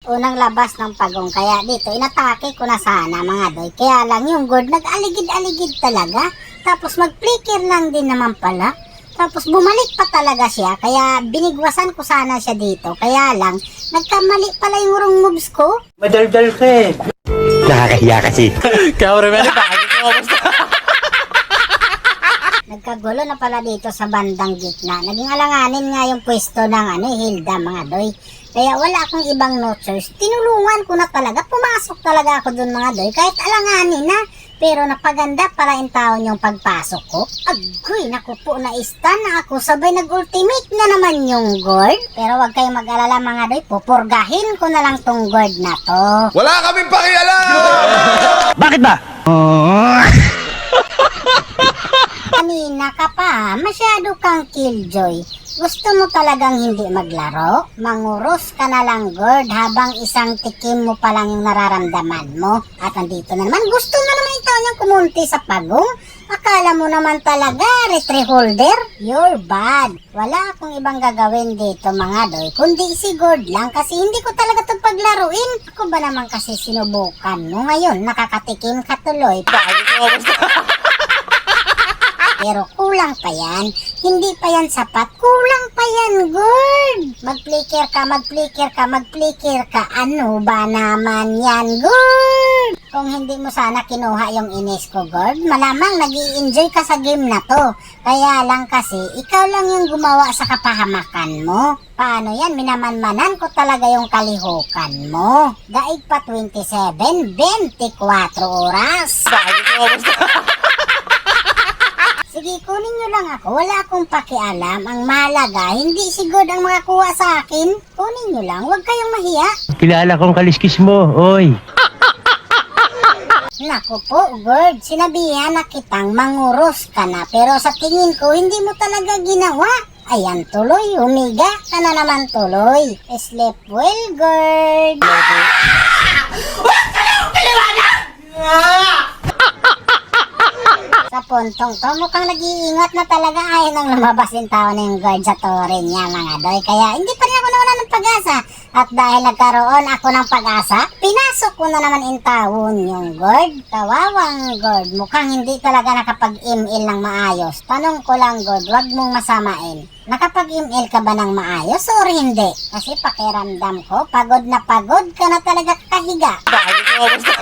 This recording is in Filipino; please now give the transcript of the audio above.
unang labas ng pagong. Kaya dito, inatake ko na sana mga doy. Kaya lang yung gourd, nag-aligid-aligid talaga. Tapos mag-flicker lang din naman pala. Tapos bumalik pa talaga siya. Kaya binigwasan ko sana siya dito. Kaya lang, nagkamali pala yung wrong moves ko. Madaldal ka eh. Nakakahiya kasi. Cameraman, bakit ko kamusta? Nagkagulo na pala dito sa bandang gitna. Naging alanganin nga yung pwesto ng Hilda mga doy. Kaya wala akong ibang no choice. Tinulungan ko na talaga. Pumasok talaga ako dun mga doy. Kahit alanganin na. Pero napaganda pala yung taon yung pagpasok ko. Agoy, naku po, na-stun na ako. Sabay nag-ultimate na naman yung gourd. Pero wag kayong mag-alala mga doy. Pupurgahin ko na lang tong gourd na to. Wala kaming pakialam! Bakit ba? Kanina ka pa, masyado kang killjoy. Gusto mo talagang hindi maglaro? Manguros ka na lang, gourd, habang isang tikim mo pa lang yung nararamdaman mo. At andito na naman, gusto na naman ikaw niyang kumunti sa pagong. Akala mo naman talaga, retry holder? You're bad. Wala akong ibang gagawin dito mga doy, kundi si gourd lang kasi hindi ko talaga ito paglaruin. Ako ba naman kasi sinubukan mo ngayon, nakakatikim ka tuloy. Bakit ko kamusta? Pero kulang pa yan. Hindi pa yan sapat. Kulang pa yan, gourd. Mag-flicker ka, mag-flicker ka, mag-flicker ka. Ano ba naman yan, gourd? Kung hindi mo sana kinuha yung inis ko, gourd, malamang nag-i-enjoy ka sa game na to. Kaya lang kasi, ikaw lang yung gumawa sa kapahamakan mo. Paano yan? Minamanmanan ko talaga yung kalihukan mo. Daig pa 27, 24 oras. Bakit ko kamusta? Sige, kunin nyo lang ako. Wala akong pakialam. Ang mahalaga, hindi si God ang makakuha sa akin. Kunin nyo lang. Huwag kayong mahiya. Kilala kong kaliskis mo, oy. Naku po, God. Sinabihan na kitang manguros ka na. Pero sa tingin ko, hindi mo talaga ginawa. Ayan tuloy. Humiga ka na naman tuloy. Sleep well, God. Sa puntong to, mukhang nag-iingat na talaga. Ayaw nang lumabas yung tao na yung guard sa tore niya mga doy. Kaya hindi pa rin ako nawalan ng pag-asa. At dahil nagkaroon ako ng pag-asa, pinasok ko na naman in tawon yung guard. Kawawang guard, mukhang hindi talaga nakapag-email ng maayos. Tanong ko lang guard, wag mong masamain. Nakapag-email ka ba ng maayos or hindi? Kasi pakiramdam ko, pagod na pagod ka na talaga kahiga. Bakit ko kamusta?